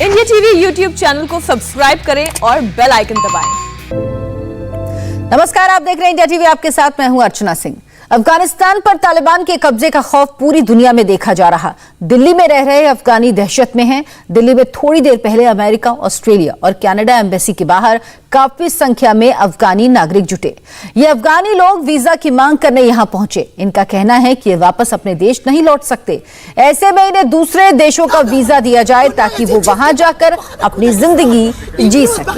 India TV YouTube channel को subscribe करें और बेल आइकन दबाएं। नमस्कार, आप देख रहे हैं इंडिया टीवी। आपके साथ मैं हूं अर्चना सिंह। अफगानिस्तान पर तालिबान के कब्जे का खौफ पूरी दुनिया में देखा जा रहा। दिल्ली में रह रहे अफगानी दहशत में हैं। दिल्ली में थोड़ी देर पहले अमेरिका, ऑस्ट्रेलिया और कनाडा एम्बेसी के बाहर काफी संख्या में अफगानी नागरिक जुटे। ये अफगानी लोग वीजा की मांग करने यहां पहुंचे। इनका कहना है कि ये वापस अपने देश नहीं लौट सकते। ऐसे में इन्हें दूसरे देशों का वीजा दिया जाए ताकि वो वहां जाकर अपनी जिंदगी जी सके।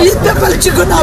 इतने बल्ची गुनाह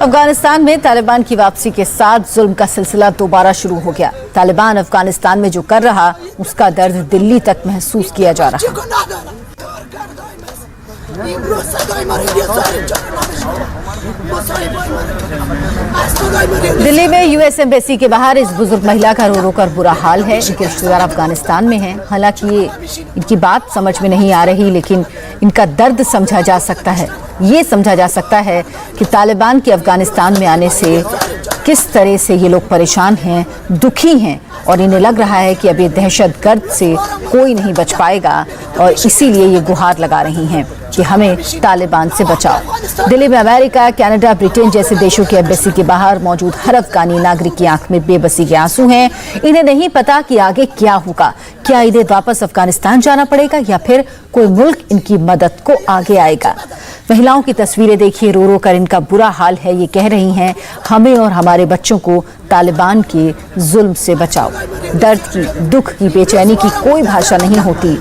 अफगानिस्तान में तालिबान की वापसी के साथ जुल्म का सिलसिला दोबारा शुरू हो गया। तालिबान अफगानिस्तान में जो कर रहा उसका दर्द दिल्ली तक महसूस किया जा रहा। दिल्ली में यूएस एम्बेसी के बाहर इस बुजुर्ग महिला का रो रो कर बुरा हाल है। इनके रिश्तेदार अफगानिस्तान में हैं। हालांकि ये इनकी बात समझ में नहीं आ रही, लेकिन इनका दर्द समझा जा सकता है। ये समझा जा सकता है कि तालिबान के अफगानिस्तान में आने से किस तरह से ये लोग परेशान हैं, दुखी हैं और इन्हें लग रहा है कि अब ये दहशतगर्द से कोई नहीं बच पाएगा और इसीलिए ये गुहार लगा रही हैं कि हमें तालिबान से बचाओ। दिल्ली में अमेरिका, कनाडा, ब्रिटेन जैसे देशों के एम्बेसी के बाहर मौजूद हर अफगानी नागरिक की आंख में बेबसी के आंसू हैं। इन्हें नहीं पता कि आगे क्या होगा। क्या इन्हें वापस अफगानिस्तान जाना पड़ेगा या फिर कोई मुल्क इनकी मदद को आगे आएगा। महिलाओं की तस्वीरें देखिए, रो रो कर इनका बुरा हाल है। ये कह रही हैं, हमें और हमारे बच्चों को तालिबान के जुल्म से बचाओ। दर्द की, दुख की, बेचैनी की कोई भाषा नहीं होती।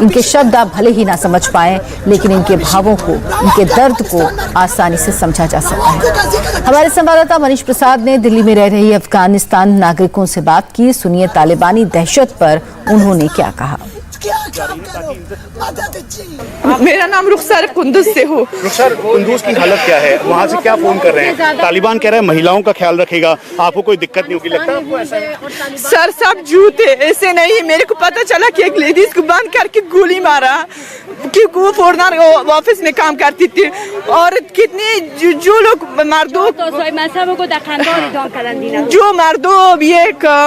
इनके शब्द आप भले ही ना समझ पाएं, लेकिन इनके भावों को, इनके दर्द को आसानी से समझा जा सकता है। हमारे संवाददाता मनीष प्रसाद ने दिल्ली में रह रही अफगानिस्तान नागरिकों से बात की। सुनिए तालिबानी दहशत पर उन्होंने क्या कहा। मेरा नाम रुखसार कुंदूज से हो। रुखसार, कुंदूज की हालत क्या है? वहाँ से क्या फोन कर रहे हैं? तालिबान कह रहा है महिलाओं का ख्याल रखेगा, आपको कोई दिक्कत नहीं होगी। लगता है आपको ऐसा? सर सब झूठ है, ऐसे नहीं। मेरे को पता चला कि एक लेडीज को बंद करके गोली मारा क्योंकि वो फौरन ऑफिस में काम करती थी। और कितने जो लोग मर्दों ये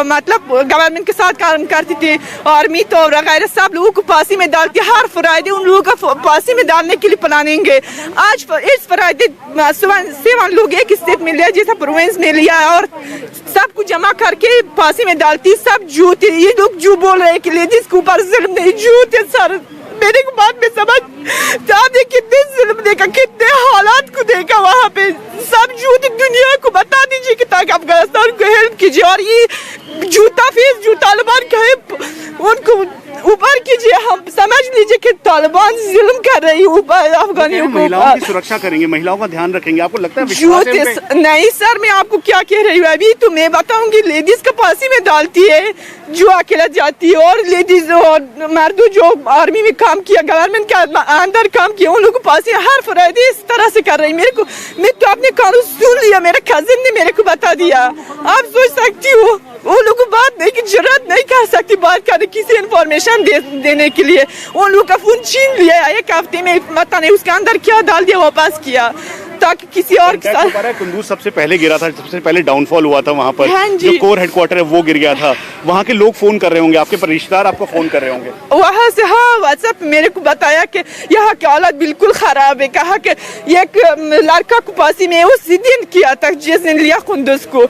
मतलब गवर्नमेंट के साथ काम करती थी, आर्मी तो वगैरह सब लोगों को फांसी में डालती। हर फ्राइडे उन लोगों को फांसी में डालने के लिए प्लानिंग है। आज इस फ्राइडे 7 लोग एक स्टेट में लिया, जैसा प्रोविंस में लिया और सबको जमा करके फांसी में डालती। सब झूठ है। ये लोग जो बोल रहे हैं कि लेडीज के ऊपर जुल्म नहीं, झूठ है सर। मेरे को बात में समझ जाते कितने जुल्म देखा, कितने हालात को देखा वहाँ पे। सब झूठ दुनिया को बता दीजिए कि ताकि अफगानिस्तान को हेल्प कीजिए। और ये जूता फेस जो तालिबान का है उनको ऊपर कीजिए। हम समझ लीजिए कि तालिबान जुल्म कर रही है ऊपर अफगानियों को। महिलाओं की सुरक्षा करेंगे, महिलाओं का ध्यान रखेंगे, आपको लगता है? नहीं सर, मैं आपको क्या कह रही हूँ अभी तो मैं बताऊंगी। लेडीज का फांसी में डालती है जो अकेला जाती है, और लेडीज और मर्दों जो आर्मी में काम किया, गवर्नमेंट के अंदर काम किया, उन लोगों को फांसी हर फ्राइडे इस तरह से कर रही। मेरे को मैं तो अपने कानून सुन लिया, मेरे कजिन ने मेरे को बता दिया। आप सोच सकती हो वो लोग बात नहीं की जरूरत नहीं कर सकती बात करने किसी इन्फॉर्मेशन देने के लिए। उन लोग का फोन छीन लिया एक हफ्ते में, पता नहीं उसके अंदर क्या डाल दिया, वापस किया। ताकि किसी और के साथ। कुंदूज सबसे पहले गिरा था, सबसे पहले डाउनफॉल हुआ था वहाँ पर। हाँ जी। जो कोर हेडक्वार्टर है वो गिर गया था। वहाँ के लोग फोन कर रहे होंगे, आपके रिश्तेदार आपको फोन कर रहे होंगे वहाँ से। हाँ, व्हाट्सएप मेरे को बताया कि यहाँ की हालत बिल्कुल खराब है। कहा कि एक लड़का कुपासी में उस दिन किया था जिसने लिया कुंदूज को।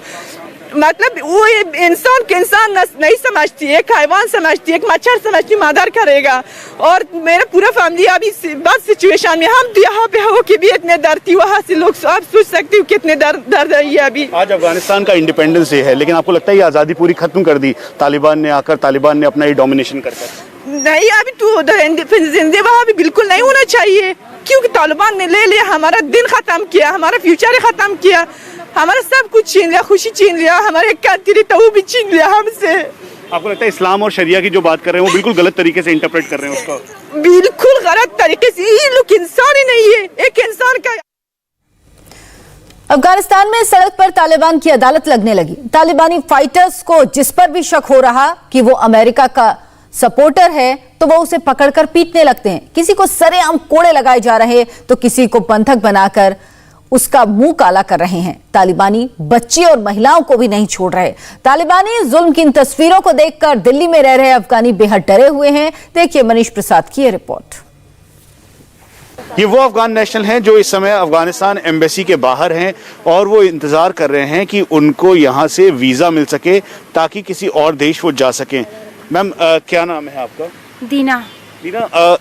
मतलब वो इंसान के इंसान नहीं समझती, एक हैवान समझती, एक मच्छर समझती, मर्डर करेगा। और मेरा पूरा फैमिली अभी बस सिचुएशन में, हम यहाँ पे हो के भी इतने डरती, वहाँ से लोग आप सोच सकते हो कितने दर्द है ये अभी। आज अफगानिस्तान का इंडिपेंडेंस डे है, लेकिन आपको लगता है ये आज़ादी पूरी खत्म कर दी तालिबान ने आकर, तालिबान ने अपना ये डोमिनेशन करके? नहीं, अभी तो उधर इंडिपेंडेंस डे वहाँ भी बिल्कुल नहीं होना चाहिए, क्योंकि तालिबान ने ले लिया, हमारा दिन खत्म किया, हमारा फ्यूचर खत्म किया, हमारा सब कुछ छीन लिया, खुशी छीन लिया, हमारे कंट्री तो वो भी छीन लिया हमसे। आपको लगता है इस्लाम और शरिया की जो बात कर रहे हैं वो बिल्कुल गलत तरीके से इंटरप्रेट कर रहे हैं उसको? बिल्कुल गलत तरीके से। ये लोग इंसान ही नहीं है, एक इंसान का। अफगानिस्तान में सड़क पर तालिबान की अदालत लगने लगी। तालिबानी फाइटर्स को जिस पर भी शक हो रहा कि वो अमेरिका का सपोर्टर है तो वो उसे पकड़कर पीटने लगते हैं। किसी को सरेआम कोड़े लगाए जा रहे तो किसी को बंधक बनाकर उसका मुंह काला कर रहे हैं। तालिबानी बच्चे और महिलाओं को भी नहीं छोड़ रहे। तालिबानी जुल्म की इन तस्वीरों को देखकर दिल्ली में रह रहे अफगानी बेहद डरे हुए हैं। देखिए मनीष प्रसाद की ये रिपोर्ट। ये वो अफगान नेशनल हैं जो इस समय अफगानिस्तान एम्बेसी के बाहर हैं और वो इंतजार कर रहे हैं कि उनको यहाँ से वीजा मिल सके ताकि किसी और देश वो जा सकें। मैम, क्या नाम है आपका? दीना। दीना,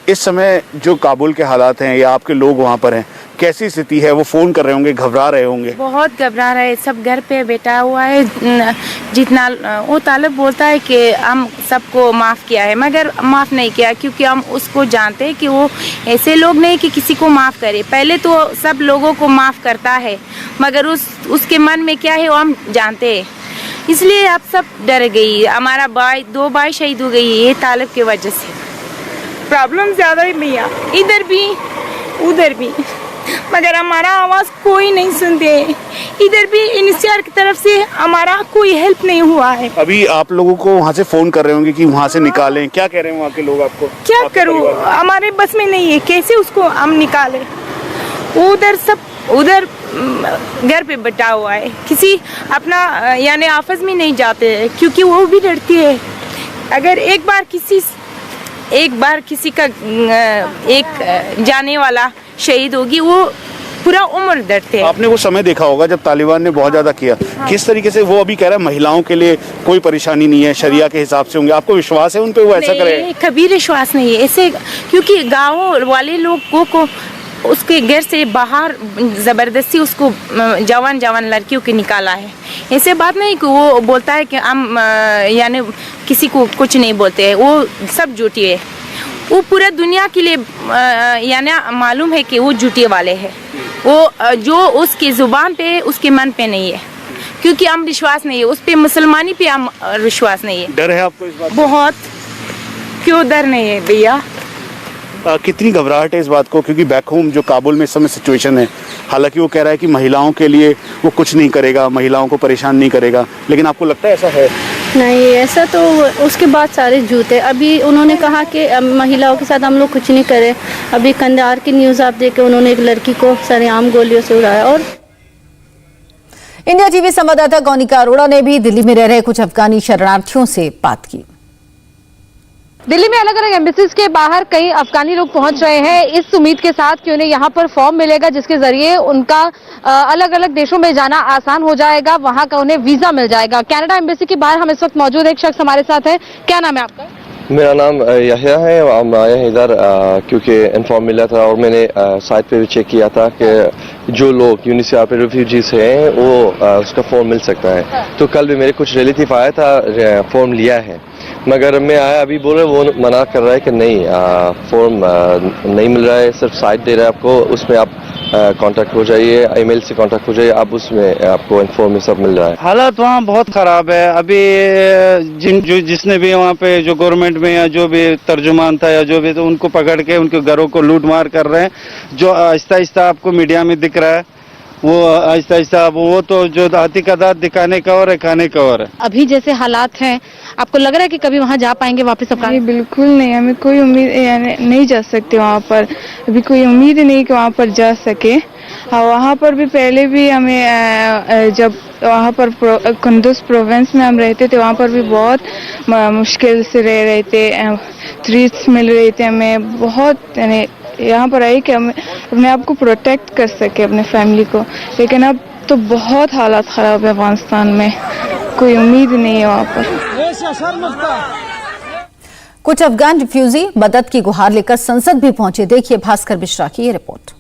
इस समय जो काबुल के हालात हैं या आपके लोग वहाँ पर हैं, कैसी स्थिति है? वो फोन कर रहे होंगे, घबरा रहे होंगे। बहुत घबरा रहे, सब घर पे बैठा हुआ है। जितना वो तालिब बोलता है कि हम सबको माफ़ किया है, मगर माफ़ नहीं किया, क्योंकि हम उसको जानते हैं कि वो ऐसे लोग नहीं कि किसी को माफ़ करे। पहले तो सब लोगों को माफ़ करता है, मगर उसके मन में क्या है वो हम जानते हैं। इसलिए आप सब डर गई। हमारा दो भाई शहीद हो गई ये तालिब की वजह से। प्रॉब्लम ज़्यादा ही भैया, इधर भी उधर भी, मगर हमारा आवाज़ कोई नहीं सुनते। इधर भी एनसीआर की तरफ से हमारा कोई हेल्प नहीं हुआ है। अभी आप लोगों को वहाँ से फोन कर रहे होंगे कि वहाँ से निकालें, क्या कह रहे हैं वहाँ के लोग आपको? क्या करूँ, हमारे बस में नहीं है, कैसे उसको हम निकालें। उधर सब उधर घर पे बैठा हुआ है, किसी अपना यानी ऑफिस में नहीं जाते हैं, क्योंकि वो भी डरती है। अगर एक बार किसी का एक जाने वाला शहीद होगी, वो पूरा उम्र डरते हैं। आपने वो समय देखा होगा जब तालिबान ने बहुत ज्यादा किया। हाँ। किस तरीके से वो अभी कह रहा है महिलाओं के लिए कोई परेशानी नहीं है, शरिया के हिसाब से होंगे। आपको विश्वास है उन पे वो ऐसा करे? कभी विश्वास नहीं है ऐसे, क्योंकि गाँव वाले लोगों को उसके घर से बाहर ज़बरदस्ती उसको जवान लड़कियों को निकाला है। ऐसे बात नहीं कि वो बोलता है कि हम यानी किसी को कुछ नहीं बोलते हैं, वो सब झूठी है। वो पूरा दुनिया के लिए यानी मालूम है कि वो झूठे वाले हैं। वो जो उसकी ज़ुबान पे उसके मन पे नहीं है, क्योंकि हम विश्वास नहीं है उस पे, मुसलमानी पे हम विश्वास नहीं है। डर है आपको इस बात? बहुत। क्यों डर नहीं है भैया? कितनी घबराहट है इस बात को, क्योंकि बैक होम जो काबुल में इस समय सिचुएशन है, हालांकि वो कह रहा है कि महिलाओं के लिए वो कुछ नहीं करेगा, महिलाओं को परेशान नहीं करेगा, लेकिन आपको लगता है ऐसा है? नहीं, ऐसा तो उसके बाद सारे झूठ है। अभी उन्होंने कहा कि महिलाओं के साथ हम लोग कुछ नहीं करें। अभी कंधार की न्यूज़ आप देखें, उन्होंने एक लड़की को सरेआम गोलियों से उड़ाया। और इंडिया टीवी संवाददाता गौनिका अरोड़ा ने भी दिल्ली में रह रहे कुछ अफगानी शरणार्थियों से बात की। दिल्ली में अलग अलग एम्बेसीज के बाहर कई अफगानी लोग पहुंच रहे हैं इस उम्मीद के साथ कि उन्हें यहां पर फॉर्म मिलेगा जिसके जरिए उनका अलग अलग देशों में जाना आसान हो जाएगा, वहां का उन्हें वीजा मिल जाएगा। कनाडा एम्बेसी के बाहर हम इस वक्त मौजूद है, एक शख्स हमारे साथ है। क्या नाम है आपका? मेरा नाम यहिया है। हम आए हैं इधर क्योंकि इन्फॉर्म मिला था और मैंने साइट पे भी चेक किया था कि जो लोग यूनिसिया पे रिफ्यूजीज हैं वो उसका फॉर्म मिल सकता है। तो कल भी मेरे कुछ रिलेटिव आया था, फॉर्म लिया है, मगर मैं आया अभी बोल रहे वो मना कर रहा है कि नहीं, फॉर्म नहीं मिल रहा है, सिर्फ साइट दे रहा है आपको, उसमें आप कांटेक्ट हो जाइए, ईमेल से कांटेक्ट हो जाइए, आप उसमें आपको इन्फॉर्मेशन सब मिल रहा है। हालात वहाँ बहुत खराब है अभी। जिसने भी वहाँ पे जो गवर्नमेंट में या जो भी तर्जुमान था या जो भी, तो उनको पकड़ के उनके घरों को लूट मार कर रहे हैं, जो आहिस्ता आहिस्ता आपको मीडिया में दिख रहा है। वो आहिस्ता आहिस्ता वो तो जो दाती का दांत दिखाने का और है, खाने का और है। अभी जैसे हालात हैं, आपको लग रहा है कि कभी वहाँ जा पाएंगे वापस अफगानिस्तान? बिल्कुल नहीं, हमें कोई उम्मीद नहीं जा सकते वहाँ पर, अभी कोई उम्मीद नहीं कि वहाँ पर जा सके। हाँ, वहाँ पर भी पहले भी हमें जब वहाँ पर कुंदुज प्रोविंस में हम रहते थे, वहाँ पर भी बहुत मुश्किल से रह रहे थे, थ्रेट्स मिल रहे थे हमें बहुत, यानी यहाँ पर आई कि हम अपने आप को प्रोटेक्ट कर सके, अपने फैमिली को। लेकिन अब तो बहुत हालात ख़राब है अफगानिस्तान में, कोई उम्मीद नहीं है वहाँ पर। कुछ अफगान रिफ्यूजी मदद की गुहार लेकर संसद भी पहुंचे। देखिए भास्कर मिश्रा की ये रिपोर्ट।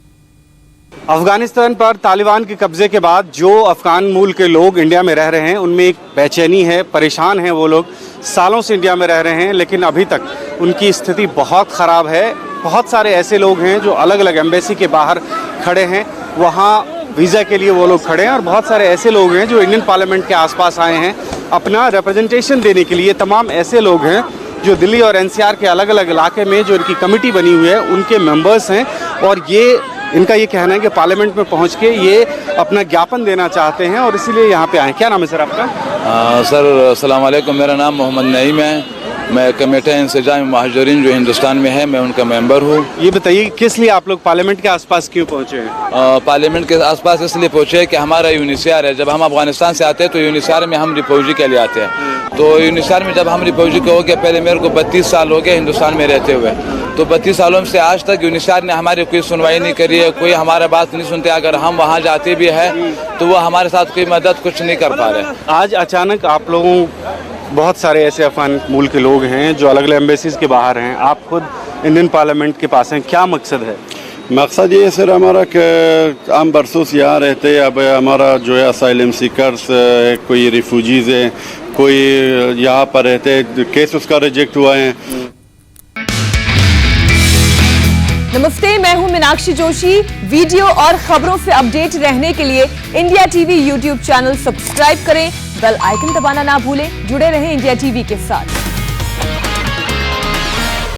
अफगानिस्तान पर तालिबान के कब्जे के बाद जो अफगान मूल के लोग इंडिया में रह रहे हैं उनमें एक बेचैनी है, परेशान हैं। वो लोग सालों से इंडिया में रह रहे हैं लेकिन अभी तक उनकी स्थिति बहुत ख़राब है। बहुत सारे ऐसे लोग हैं जो अलग अलग एम्बेसी के बाहर खड़े हैं, वहाँ वीज़ा के लिए वो लोग खड़े हैं, और बहुत सारे ऐसे लोग हैं जो इंडियन पार्लियामेंट के आसपास आए हैं अपना रिप्रेजेंटेशन देने के लिए। तमाम ऐसे लोग हैं जो दिल्ली और एनसीआर के अलग अलग इलाके में जो इनकी कमेटी बनी हुई है उनके मेंबर्स हैं, और इनका ये कहना है कि पार्लियामेंट में पहुंच के ये अपना ज्ञापन देना चाहते हैं और इसीलिए यहाँ पे आए। क्या नाम है सर आपका? सर अस्सलाम वालेकुम, मेरा नाम मोहम्मद नईम है। मैं कमेटी इंसजाम महाजरीन जो हिंदुस्तान में है, मैं उनका मेंबर हूँ। ये बताइए किस लिए आप लोग पार्लियामेंट के आसपास क्यों पहुँचे हैं? पार्लियामेंट के आसपास इसलिए पहुँचे कि हमारा यूनिसियार है। जब हम अफगानिस्तान से आते हैं तो यूनिसियार में हम रिफ्यूजी के लिए आते हैं। तो यूनिसियार में जब हम रिफ्यूजी के हो गए, पहले मेरे को 32 साल हो गए हिंदुस्तान में रहते हुए, तो 32 सालों से आज तक यूनिसियार ने हमारी कोई सुनवाई नहीं करी है, कोई हमारा बात नहीं सुनते। अगर हम वहाँ जाते भी है तो वो हमारे साथ कोई मदद कुछ नहीं कर पा रहे। आज अचानक आप लोगों, बहुत सारे ऐसे अफगान मूल के लोग हैं जो अलग अलग एम्बेसीज के बाहर हैं, आप खुद इंडियन पार्लियामेंट के पास हैं, क्या मकसद है? मकसद ये सर हमारा कि हम बरसों से यहाँ रहते हैं। अब हमारा जो है असाइलम सीकर्स, कोई रिफ्यूजीज़ हैं, कोई यहाँ पर रहते हैं, केस उसका रिजेक्ट हुआ है। नमस्ते, मैं हूं मीनाक्षी जोशी। वीडियो और खबरों से अपडेट रहने के लिए India TV YouTube channel subscribe करें, बेल आइकन दबाना ना भूलें। जुड़े रहें इंडिया टीवी के साथ।